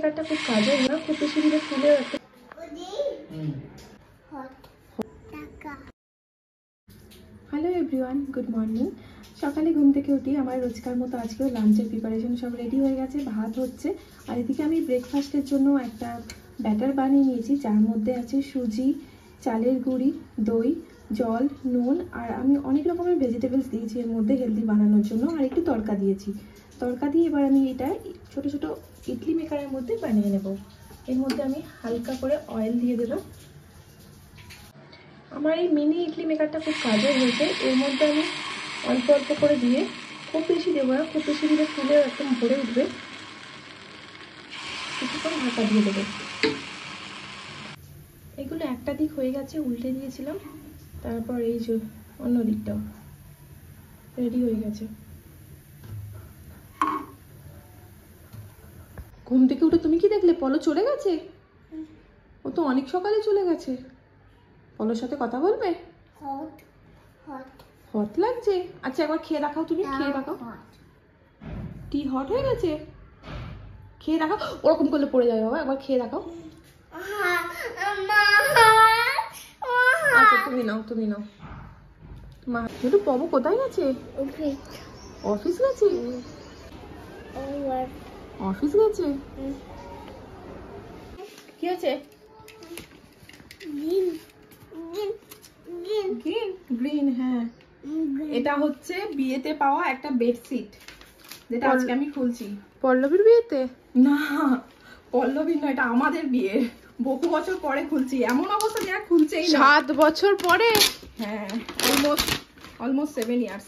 মেকারটা খুব কাজের না, খুব বেশি দিলে ফুলেও একটা। Hello everyone, good morning. সকালে ঘুম থেকে উঠি, আমার রোজকার মতো আজকেও লাঞ্চের প্রিপারেশন সব রেডি হয়ে গেছে, ভাত হচ্ছে। আর এদিকে আমি ব্রেকফাস্টের জন্য একটা ব্যাটার বানিয়ে নিয়েছি, যার মধ্যে আছে সুজি, চালের গুঁড়ি, দই, জল, নুন, আর আমি অনেক রকমের ভেজিটেবলস দিয়েছি এর মধ্যে হেলদি বানানোর জন্য, আর একটু তড়কা দিয়েছি। তড়কা দিয়ে এবার আমি এটা ছোটো ছোটো ইডলি মেকারের মধ্যে বানিয়ে নেব। এর মধ্যে আমি হালকা করে অয়েল দিয়ে দেবো। আমার এই মিনি ইডলি মেকারটা খুব কাজের হয়েছে। এর মধ্যে আমি অল্প অল্প করে দিয়ে, খুব বেশি দেবো না, খুব বেশি দিলে ফুলেও একদম ভরে উঠবে, কিছুক্ষণ ঢাকা দিয়ে দেবো। এগুলো একটা দিক হয়ে গেছে, উল্টে দিয়েছিলাম, তারপর এই যে অন্য দিকটাও রেডি হয়ে গেছে। ঘুম থেকে উঠে তুমি কি দেখলে? পলো চলে গেছে? ও তো অনেক সকালে চলে গেছে। পলোর সাথে কথা বলবে? হট লাগছে? আচ্ছা একবার খেয়ে দেখাও, তুমি খেয়ে দেখাও। টি হট হয়ে গেছে? খেয়ে দেখাও। ওরকম করলে পড়ে যাবে বাবা, একবার খেয়ে দেখাও। আচ্ছা তুমি নাও, তুমি নাও। মা একটু পবো কোথায় গেছে? অফিস গেছে? অফিস গেছে? কি আছে? গ্রিন, হ্যাঁ। এটা হচ্ছে বিয়েতে পাওয়া একটা বেডশিট, যেটা আজকে আমি খুলছি। পল্লবীর বিয়েতে? না, পল্লবীর না, এটা আমাদের বিয়ে। বহু বছর পরে খুলছি, এমন অবস্থা যে খুলছেই না। 7 বছর পরে? হ্যাঁ, অলমোস্ট 7 ইয়ার্স।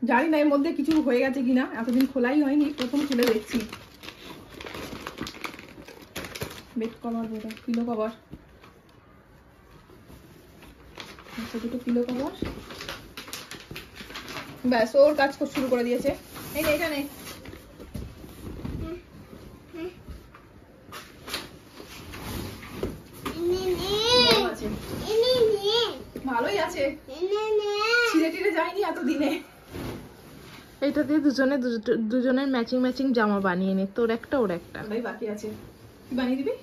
জানি না এর মধ্যে কিছু হয়ে গেছে কিনা, এতদিন খোলাই হয়নি, প্রথম খুলে দেখছি। বেড কভার, বোধ হয় পিলো কভার, দুটো পিলো কভার। ব্যাস, ওর কাজ শুরু করে দিয়েছে। এই নে, এটা নে। ভালোই আছে, ছিঁড়ে টিড়ে যায়নি এতদিনে। এটা দিয়ে দুজনের ম্যাচিং ম্যাচিং জামা বানিয়ে নে, তোর একটা ওর একটা। ভাই বাকি আছে, কি বানিয়ে দিবি?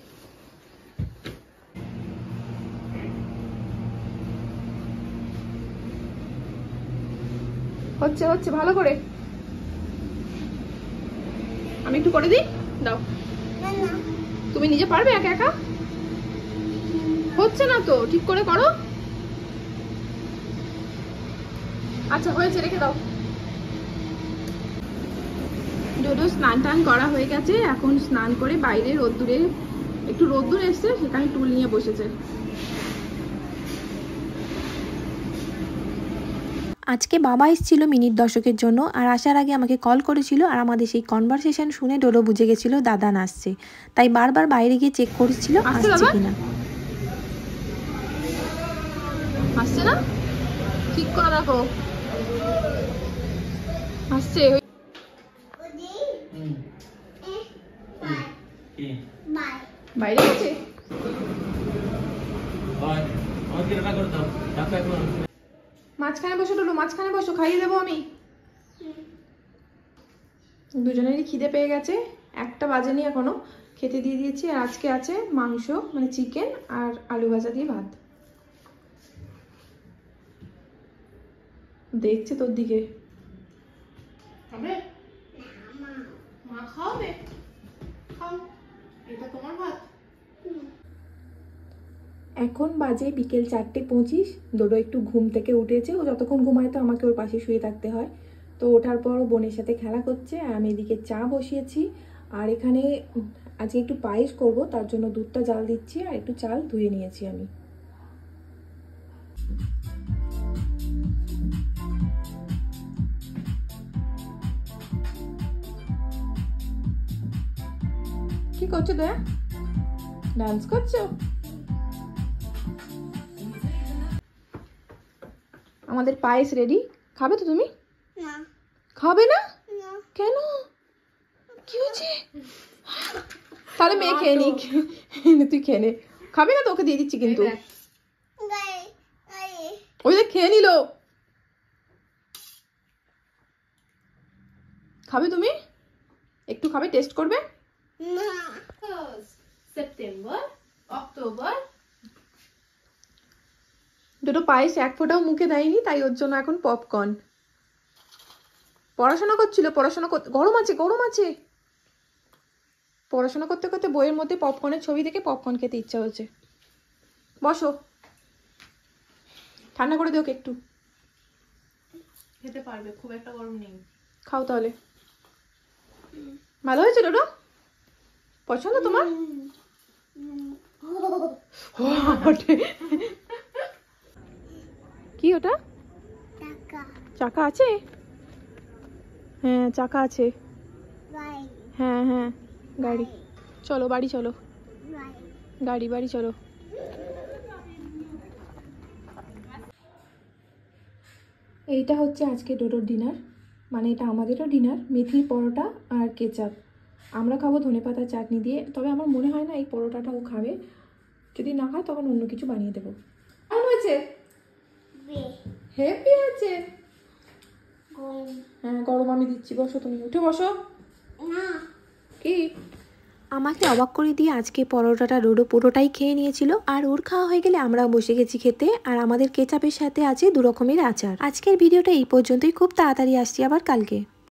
হচ্ছে হচ্ছে ভালো করে। আমি একটু করে দিই, দাও। তুমি নিজে পারবে একা একা? হচ্ছে না তো, ঠিক করে করো। আচ্ছা হয়েছে, রেখে দাও। ডোডো স্নান টান করা হয়ে গেছে, এখন স্নান করে বাইরে রোদ্দুরে, একটু রোদ্দুর এসছে, সেখানে টুল নিয়ে বসেছে। আজকে বাবা এসেছিল মিনিট 10-এর জন্য, আর আসার আগে আমাকে কল করেছিল, আর আমাদের সেই কনভারসেশন শুনে ডোডো বুঝে গেছিল দাদা আসছে, তাই বারবার বাইরে গিয়ে চেক করছিল আসছে কিনা। আসছে না? ঠিক করে রাখো। আসছে। বাইরে গেছে? মাঝখানে বসো ডোডো, মাঝখানে বসো, খাইয়ে দেবো আমি। দুজনেরই খিদে পেয়ে গেছে, 1টা বাজেনি এখনো, খেতে দিয়ে দিয়েছি। আর আজকে আছে মাংস, মানে চিকেন, আর আলু ভাজা দিয়ে ভাত। দেখছে তোর দিকে। খাবে? মা খাওয়াবে? খাও, এটা তোমার ভাত। এখন বাজে বিকেল 4:25। ডোডো একটু ঘুম থেকে উঠেছে, ও যতক্ষণ ঘুমায় তো আমাকে ওর পাশে শুয়ে থাকতে হয়। তো ওঠার পর বোনের সাথে খেলা করছে, আর আমি এদিকে চা বসিয়েছি। আর এখানে আজকে একটু পায়েস করব, তার জন্য দুধটা জাল দিচ্ছি, আর একটু চাল ধুয়ে নিয়েছি আমি। কি করছো দয়া? ডান্স করছো? আমাদের পায়েস রেডি, খাবে তো তুমি? না। খাবে না? কেন? কি হয়েছে? তাহলে মেয়ে খেয়ে নি, তুই খেয়ে নে। খাবে না তো? ওকে দিয়ে দিচ্ছি কিন্তু। ওই যে খেয়ে নিল। খাবে তুমি? একটু খাবে, টেস্ট করবে? September, October. দুটো পায়েস এক ফোঁটাও মুখে দেয়নি, তাই ওর জন্য এখন পপকর্ন। পড়াশোনা করছিল, গরম আছে গরম আছে। পড়াশোনা করতে করতে বইয়ের মধ্যে পপকর্নের ছবি দেখে পপকর্ন খেতে ইচ্ছা হয়েছে। বসো, ঠান্ডা করে দিও একটু। খেতে পারবে, খুব একটা গরম নেই। খাও তাহলে। ভালো হয়েছে ডোডো? পছন্দ তোমার? কি ওটা? চাকা আছে? হ্যাঁ চাকা আছে। হ্যাঁ হ্যাঁ গাড়ি। চলো বাড়ি চলো, বাড়ি চলো। এইটা হচ্ছে আজকে ডোডোর ডিনার, মানে এটা আমাদেরও ডিনার। মেথির পরোটা আর কেচাপ। আমরা খাবো ধনেপাতার চাটনি দিয়ে, তবে আমার মনে হয় না এই পরোটাটা ও খাবে। যদি না খায় তখন অন্য কিছু বানিয়ে দেবো। কেমন হয়েছে? হেভি আছে। হ্যাঁ গরম আমি দিচ্ছি, বসো তুমি, উঠে বসো। কি? আমাকে অবাক করে দিয়ে আজকে পরোটাটা ডোডো পুরোটাই খেয়ে নিয়েছিল, আর ওর খাওয়া হয়ে গেলে আমরাও বসে গেছি খেতে। আর আমাদের কেচাপের সাথে আছে 2 রকমের আচার। আজকের ভিডিওটা এই পর্যন্তই, খুব তাড়াতাড়ি আসছি আবার কালকে।